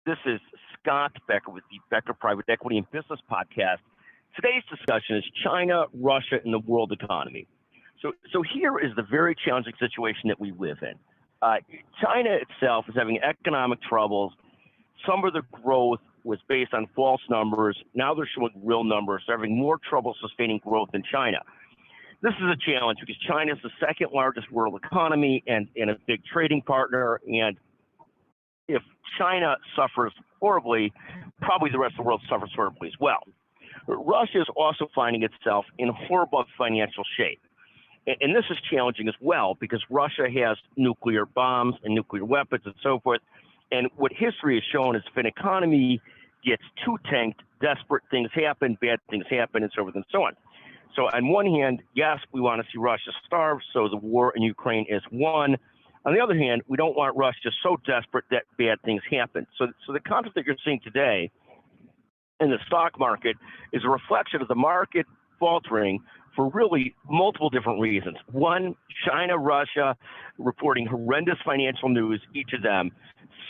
This is Scott Becker with the Becker Private Equity and Business Podcast. Today's discussion is China, Russia, and the world economy. So here is the very challenging situation that we live in. China itself is having economic troubles. Some of the growth was based on false numbers. Now they're showing real numbers. They're having more trouble sustaining growth in China. This is a challenge because China is the second largest world economy and a big trading partner. And if China suffers horribly, probably the rest of the world suffers horribly as well. Russia is also finding itself in horrible financial shape. And this is challenging as well because Russia has nuclear bombs and nuclear weapons and so forth. And what history has shown is if an economy gets too tanked, desperate things happen, bad things happen, and so forth and so on. So on one hand, yes, we want to see Russia starve, so the war in Ukraine is won. On the other hand, we don't want Russia so desperate that bad things happen. So the conflict that you're seeing today in the stock market is a reflection of the market faltering for really multiple different reasons. One, China, Russia reporting horrendous financial news, each of them.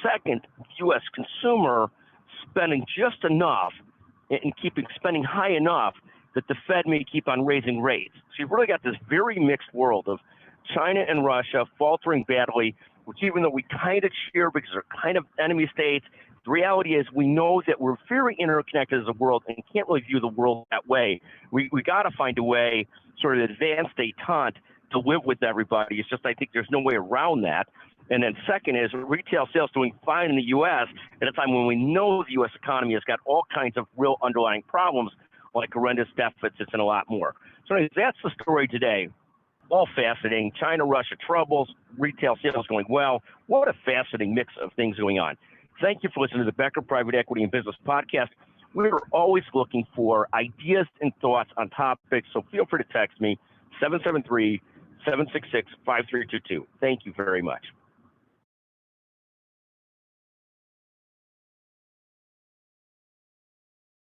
Second, U.S. consumer spending just enough and keeping spending high enough that the Fed may keep on raising rates. So you've really got this very mixed world of China and Russia faltering badly, which even though we kind of cheer because they're kind of enemy states, the reality is we know that we're very interconnected as a world and can't really view the world that way. We got to find a way, sort of advanced detente, to live with everybody. It's just I think there's no way around that. And then second is retail sales doing fine in the U.S. at a time when we know the U.S. economy has got all kinds of real underlying problems like horrendous deficits and a lot more. So anyways, that's the story today. All fascinating. China, Russia troubles, retail sales going well. What a fascinating mix of things going on. Thank you for listening to the Becker Private Equity and Business Podcast. We're always looking for ideas and thoughts on topics, so feel free to text me, 773-766-5322. Thank you very much.